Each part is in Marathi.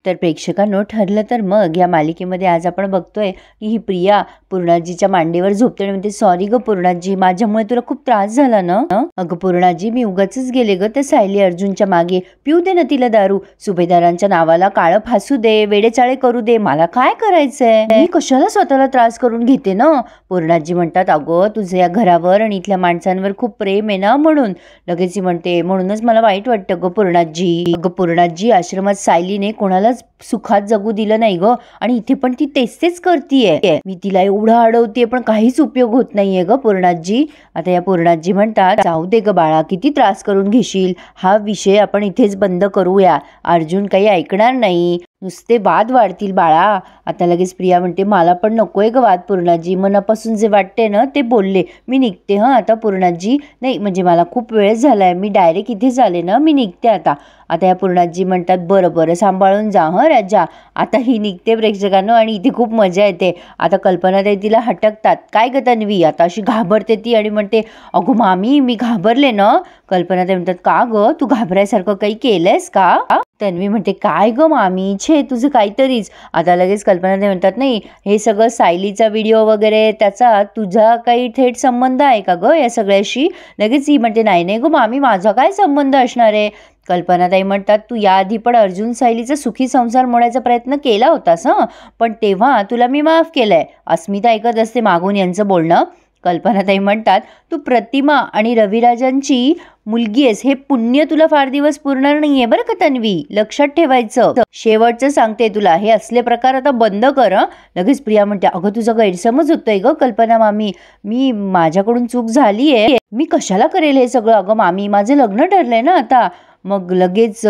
तर प्रेक्षकांनो, ठरलं तर मग या मालिकेमध्ये आज आपण बघतोय की ही प्रिया पूर्णाजीच्या मांडीवर झोपते आणि म्हणते, सॉरी ग पूर्णाजी, माझ्यामुळे तुला खूप त्रास झाला ना. अगं पूर्णाजी, मी उगाचच गेले ग त्या सायली अर्जुनच्या मागे. पिऊ दे ना तिला दारू, सुभेदारांच्या नावाला काळं फासू दे, वेडेचाळे करू दे, मला काय करायचंय, मी कशाला स्वतःला त्रास करून घेते ना. पूर्णाजी म्हणतात, अगं तुझं या घरावर आणि इथल्या माणसांवर खूप प्रेम आहे ना, म्हणून. लगेच ही म्हणते, म्हणूनच मला वाईट वाटतं ग पूर्णाजी. अगं पूर्णाजी, आश्रमात सायलीने कोणालाच सुखात जगू दिलं नाही ग, आणि इथे पण ती तेच करतीये. मी तिला एवढं अडवते पण काहीच उपयोग होत नाहीये ग पूर्णाजी. आता या पूर्णाजी म्हणतात, जाऊ दे ग बाळा, किती त्रास करून घेशील, हा विषय आपण इथेच बंद करूया. अर्जुन काही ऐकणार नाही, नुसते वाद वाढतील बाळा. आता लगेच प्रिया म्हणते, मला पण नकोय ग वाद पूर्णाजी, मनापासून जे वाटते ना ते बोलले, मी निघते हं आता पूर्णाजी. नाही म्हणजे मला खूप वेळ झालाय, मी डायरेक्ट इथेच आले ना, मी निघते आता. आता या पूर्णाजी म्हणतात, बरं बरं सांभाळून जा हं राजा. आता ही निघते प्रेक्षकांनो, आणि इथे खूप मजा येते. आता कल्पनाताई तिला हटकतात, काय ग तन्वी, आता अशी घाबरते ती आणि म्हणते, अगो मामी मी घाबरले ना. कल्पनाताई म्हणतात, का ग, तू घाबरायसारखं काही केलंयस का. तन्वी म्हणते, काय ग मामी, छे तुझं काहीतरीच. आता लगेच कल्पनाताई म्हणतात, नाही हे सगळं सायलीचा व्हिडिओ वगैरे त्याचा तुझा काही थेट संबंध आहे का ग या सगळ्याशी. लगेच ही म्हणते, नाही नाही ग मामी, माझा काय संबंध असणार आहे. कल्पनाताई म्हणतात, तू याआधी पण अर्जुन सायलीचा सुखी संसार मोडायचा प्रयत्न केला होतास हं, पण तेव्हा तुला मी माफ केलंय. अस्मिता ऐकत असते मागून यांचं बोलणं. कल्पनाताई म्हणतात, तू प्रतिमा आणि रविराजांची मुलगी आहेस, हे पुण्य तुला फार दिवस पुरणार नाहीये बरं का तन्वी, लक्षात ठेवायचं. शेवटचं सांगते तुला, हे असले प्रकार आता बंद कर हं. लगेच प्रिया म्हणते, अगं तुझा गैरसमज होतोय ग कल्पना मामी, मी माझ्याकडून चूक झालीये, मी कशाला करेल हे सगळं. अगं मामी, माझं लग्न ठरलंय ना आता. मग लगेच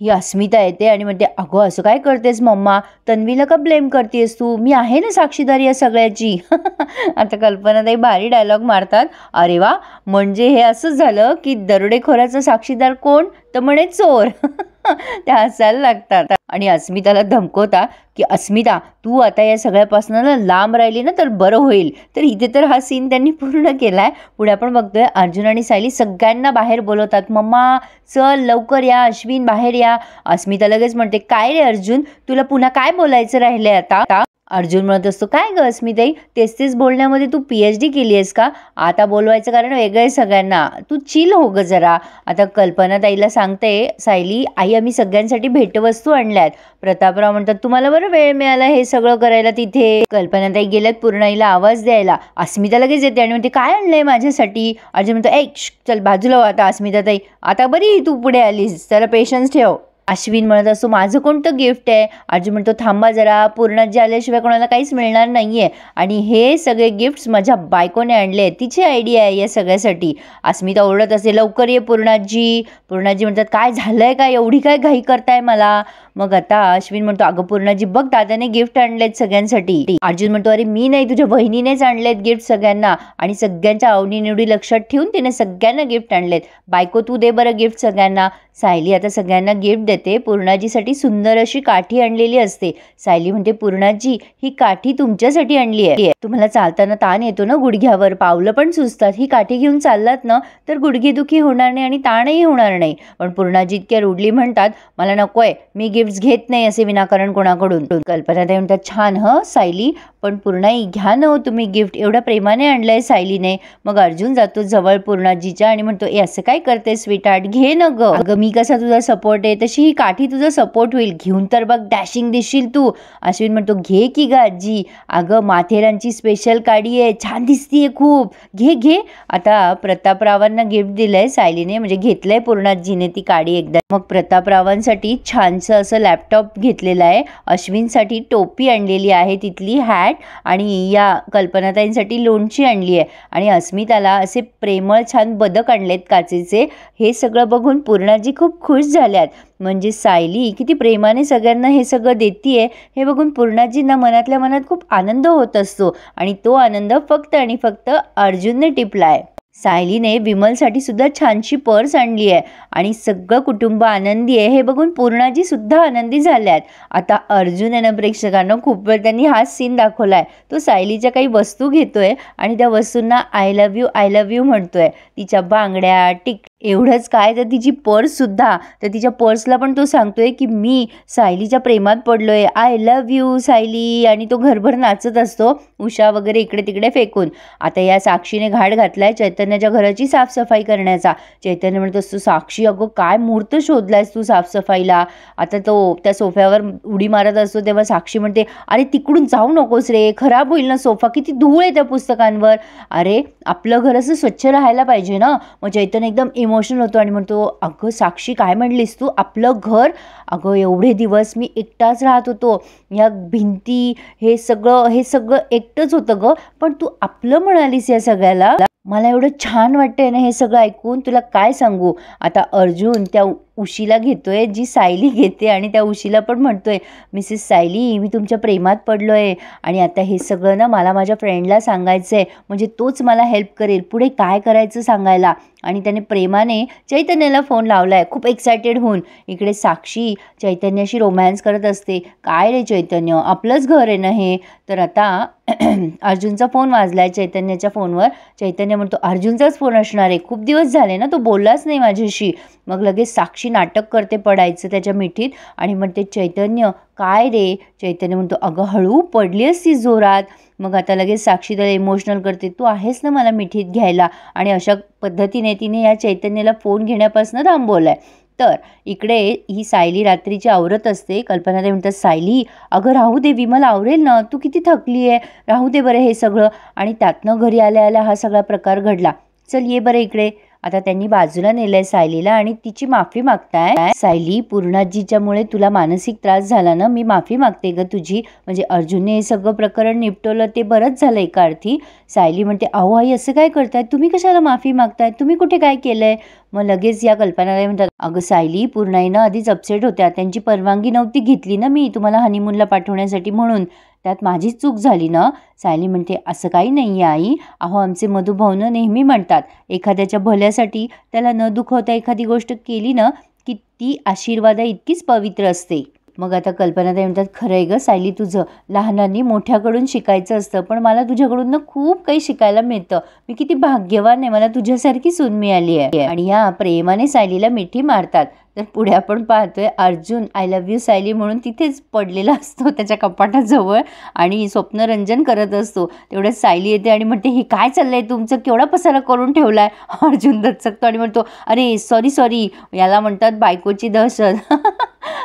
ही अस्मिता येते आणि म्हणते, अगं असं काय करतेस मम्मा, तन्वीला का ब्लेम करतेस तू, मी आहे ना साक्षीदार या सगळ्याची. आता कल्पनाताई भारी डायलॉग मारतात, अरे वा, म्हणजे हे असंच झालं की दरोडेखोराचा साक्षीदार कोण, तर म्हणे चोर. त्या हसायला लागतात आणि अस्मिताला धमकवता की अस्मिता, तू आता या सगळ्यापासून लांब राहिली ना तर बरं होईल. तर इथे तर हा सीन त्यांनी पूर्ण केलाय. पुढे आपण बघतोय अर्जुन आणि सायली सगळ्यांना बाहेर बोलवतात, मम्मा चल लवकर या, अश्विन बाहेर या. अस्मिता लगेच म्हणते, काय रे अर्जुन, तुला पुन्हा काय बोलायचं राहिलंय आता. अर्जुन म्हणत असतो, काय ग अस्मिताई, तेच बोलण्यामध्ये तू PhD केली आहेस का, आता बोलवायचं कारण वेगळं आहे सगळ्यांना, तू चिल हो ग जरा. आता कल्पनाताईला सांगते सायली, आई आम्ही सगळ्यांसाठी भेटवस्तू आणल्यात. प्रतापराव म्हणतात, तुम्हाला बरं वेळ मिळाला हे सगळं करायला तिथे. कल्पनाताई गेल्यात पूर्णाईला आवाज द्यायला. अस्मिता लगेच येते आणि म्हणते, काय आणलंय माझ्यासाठी. अर्जुन म्हणतो, चल बाजूला हो आता अस्मिताताई, आता बरी तू पुढे आलीस, जरा पेशन्स ठेव. अश्विन म्हणत असतो, माझं कोणतं गिफ्ट आहे. अर्जुन म्हणतो, थांबा जरा, पूर्णाजी आल्याशिवाय कोणाला काहीच मिळणार नाहीये, आणि हे सगळे गिफ्ट्स माझ्या बायकोने आणले, तिची आयडिया आहे या सगळ्यासाठी. अस्मिता ओरडत असते, लवकर ये पूर्णाजी. पूर्णाजी म्हणतात, काय झालंय काय, एवढी काय घाई करताय मला. मग आता अश्विन म्हणतो, अगं पूर्णाजी बघ, दादाने गिफ्ट आणलेत सगळ्यांसाठी. अर्जुन म्हणतो, अरे मी नाही, तुझ्या बहिणीनेच आणलेत गिफ्ट सगळ्यांना, आणि सगळ्यांच्या आवडीनिवडी लक्षात ठेवून तिने सगळ्यांना गिफ्ट आणलेत. बायको तू दे बरं गिफ्ट सगळ्यांना. सायली आता सगळ्यांना गिफ्ट देते. पूर्णाजीसाठी सुंदर अशी काठी आणलेली असते. सायली म्हणते, पूर्णाजी ही काठी तुमच्यासाठी आणली आहे, तुम्हाला चालताना ताण येतो ना गुडघ्यावर, पावलं पण सुचतात, ही काठी घेऊन चाललात ना तर गुडघेदुखी होणार नाही आणि ताणही होणार नाही. पण पूर्णाजी इतक्या रुडली म्हणतात, मला नकोय, मी गिफ्ट्स घेत नाही असे विनाकारण कोणाकडून. कल्पनाताई म्हणतात, छान सायली, पण पूर्णाई घ्या ना तुम्ही गिफ्ट, एवढ्या प्रेमाने आणलंय सायलीने. मग अर्जुन जातो जवळ पूर्णाजीच्या आणि म्हणतो, असं काय करते स्वीटहार्ट, घे ना ग. अगं मी कसा तुझा सपोर्ट आहे, तशी ही काठी तुझा सपोर्ट होईल, घेऊन तर बघ, डॅशिंग दिसशील तू. अश्विन म्हणतो, घे की ग आजी, अगं माथेरानची स्पेशल काडी आहे, छान दिसतीये खूप, घे घे. आता प्रतापरावांना गिफ्ट दिलंय सायलीने, म्हणजे घेतलंय पूर्णाजीने ती काडी एकदा. मग प्रतापरावांसाठी छानसं असं लॅपटॉप घेतलेला आहे, अश्विनसाठी टोपी आणलेली आहे, तिथली हॅट, आणि या कल्पनाताईंसाठी लोणची आणली आहे, आणि अस्मिताला असे प्रेमळ छान बदक आणलेत काचेचे. हे सगळं बघून पूर्णाजी खूप खुश झाल्यात. म्हणजे सायली किती प्रेमाने सगळ्यांना हे सगळं देतीये हे बघून पूर्णाजींना मनातल्या मनात खूप आनंद होत असतो, आणि तो आनंद फक्त आणि फक्त अर्जुनने टिपलाय. सायलीने विमलसाठी सुद्धा छानशी पर्स आणली आहे, आणि सगळं कुटुंब आनंदी आहे हे बघून पूर्णाजी सुद्धा आनंदी झाल्यात. आता अर्जुन आणि प्रेक्षकांना खूप वेळ त्यांनी हाच सीन दाखवलाय. तो सायलीच्या काही वस्तू घेतोय आणि त्या वस्तूंना आय लव्ह यू म्हणतोय. तिच्या बांगड्या, एवढंच काय तर तिची पर्ससुद्धा, तर तिच्या पर्सला पण तो सांगतोय की मी सायलीच्या प्रेमात पडलोय, आय लव्ह यू सायली, आणि तो घरभर नाचत असतो उषा वगैरे इकडे तिकडे फेकून. आता या साक्षीने घाट घातलाय चैतन्याच्या घराची साफसफाई करण्याचा. चैतन्य म्हणत असतो, साक्षी अगं काय मुहूर्त शोधलायस तू साफसफाईला. आता तो त्या सोफ्यावर उडी मारत असतो तेव्हा साक्षी म्हणते, अरे तिकडून जाऊ नकोस रे, खराब होईल ना सोफा, किती धूळ आहे त्या पुस्तकांवर. अरे आपलं घर असं स्वच्छ राहायला पाहिजे ना. मग चैतन्य एकदम इमोशनल होतो आणि म्हणतो, अगं साक्षी काय म्हणलीस तू, आपलं घर. अगं एवढे दिवस मी एकटाच राहत होतो, या भिंती हे सगळं एकटंच होतं गं, पण तू आपलं म्हणालीस या सगळ्याला. मला एवढं छान वाटतंय ना हे सगळं ऐकून, तुला काय सांगू. आता अर्जुन त्या उशीला घेतोय जी सायली घेते आणि त्या उशीला पण म्हणतोय, मिसेस सायली मी तुमच्या प्रेमात पडलोय आणि आता हे सगळं ना मला माझ्या फ्रेंडला सांगायचं आहे, म्हणजे तोच मला हेल्प करेल पुढे काय करायचं सांगायला. आणि त्याने प्रेमाने चैतन्याला फोन लावला आहे खूप एक्सायटेड होऊन. इकडे साक्षी चैतन्याशी रोमॅन्स करत असते, काय रे चैतन्य आपलंच घर आहे ना हे. तर आता अर्जुनचा फोन वाजला आहे चैतन्याच्या फोनवर. चैतन्य म्हणतो, अर्जुनचाच फोन असणार आहे, खूप दिवस झाले ना तो बोललाच नाही माझ्याशी. मग लगेच साक्षी नाटक करते पडायचं त्याच्या मिठीत आणि म्हणते, चैतन्य काय रे. चैतन्य म्हणतो, अगं हळू पडली असती जोरात. मग आता लगेच साक्षी त्याला इमोशनल करते, तू आहेस ना मला मिठीत घ्यायला. आणि अशा पद्धतीने तिने या चैतन्याला फोन घेण्यापासून थांबवलं आहे. तर इकडे ही सायली रात्रीची आवरत असते. कल्पना ते म्हणतात, सायली अगं राहू दे, विमल आवरेल ना, तू किती थकली आहे, राहू दे बरं हे सगळं. आणि त्यातनं घरी आल्या आल्या हा सगळा प्रकार घडला, चल ये बरं इकडे. आता त्यांनी बाजूला नेलंय सायलीला आणि तिची माफी मागताय. सायली पूर्णाजीच्यामुळे तुला मानसिक त्रास झाला ना, मी माफी मागते ग तुझी, म्हणजे अर्जुनने हे सगळं प्रकरण निपटवलं ते बरंच झालं एका अर्थी. सायली म्हणते, अहो आई असं काय करताय तुम्ही, कशाला माफी मागताय, तुम्ही कुठे काय केलंय. मग लगेच या कल्पनाला म्हणतात, अगं सायली पूर्णाईनं आधीच अपसेट होत्या, त्यांची परवानगी नव्हती घेतली ना मी तुम्हाला हनीमूनला पाठवण्यासाठी, म्हणून त्यात माझीच चूक झाली ना. सायली म्हणते, असं काही नाही आहे आई, अहो आमचे मधुभाऊनं नेहमी म्हणतात एखाद्याच्या भल्यासाठी त्याला न दुखवता एखादी गोष्ट केली ना की ती आशीर्वादा इतकीच पवित्र असते. मग आता कल्पना ताई म्हणतात, खरं आहे गं सायली तुझं, लहानांनी मोठ्याकडून शिकायचं असतं, पण मला तुझ्याकडून ना खूप काही शिकायला मिळतं, मी किती भाग्यवान आहे, मला तुझ्यासारखी सून मिळाली आहे. आणि या प्रेमाने सायलीला मिठी मारतात. तर पुढे आपण पाहतोय Arjun I love you Sayali म्हणून तिथेच पडलेला असतो त्याच्या कपाटाजवळ आणि स्वप्नरंजन करत असतो. तेवढ्यात सायली येते आणि म्हणते, हे काय चाललंय तुमचं, केवढा पसारा करून ठेवलाय. अर्जुन दचकतो आणि म्हणतो, अरे सॉरी, याला म्हणतात बायकोची दहशत.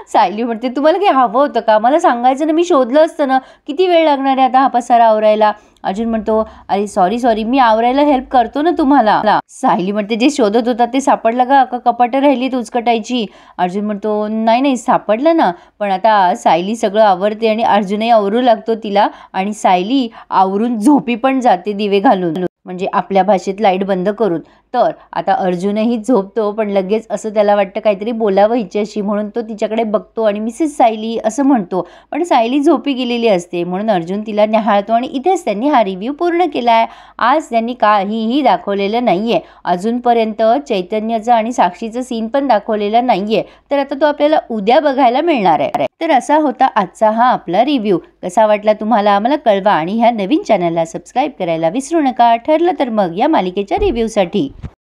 सायली म्हणते, तुम्हाला काही हवं होतं का, मला सांगायचं ना, मी शोधलं असतं ना, किती वेळ लागणार आहे आता हा पसारा आवरायला. अर्जुन म्हणतो, अरे सॉरी मी आवरायला हेल्प करतो ना तुम्हाला. सायली म्हणते, जे शोधत होता ते सापडलं का कपाटं राहिली उचकटायची. अर्जुन म्हणतो, नाही सापडलं ना. पण आता सायली सगळं आवरते आणि अर्जुनही आवरू लागतो तिला आणि सायली आवरून झोपी पण जाते दिवे घालून, म्हणजे आपल्या भाषेत लाईट बंद करून. तर आता अर्जुनही झोपतो, पण लगेच असं त्याला वाटतं काहीतरी बोलावं हिच्याशी, म्हणून तो तिच्याकडे बघतो आणि मिसेस सायली असं म्हणतो, पण सायली झोपी गेलेली असते. म्हणून अर्जुन तिला निहाळतो आणि इथेच त्यांनी हा रिव्ह्यू पूर्ण केला आहे. आज त्यांनी काहीही दाखवलेलं नाही आहे, अजूनपर्यंत चैतन्याचं आणि साक्षीचं सीन पण दाखवलेलं नाही आहे. तर आता तो आपल्याला उद्या बघायला मिळणार आहे. तर असा होता आजचा हा आपला रिव्ह्यू. कसा वाटला तुम्हाला आम्हाला कळवा आणि ह्या नवीन चॅनलला सबस्क्राईब करायला विसरू नका. ठरलं तर मग या मालिकेच्या रिव्ह्यूसाठी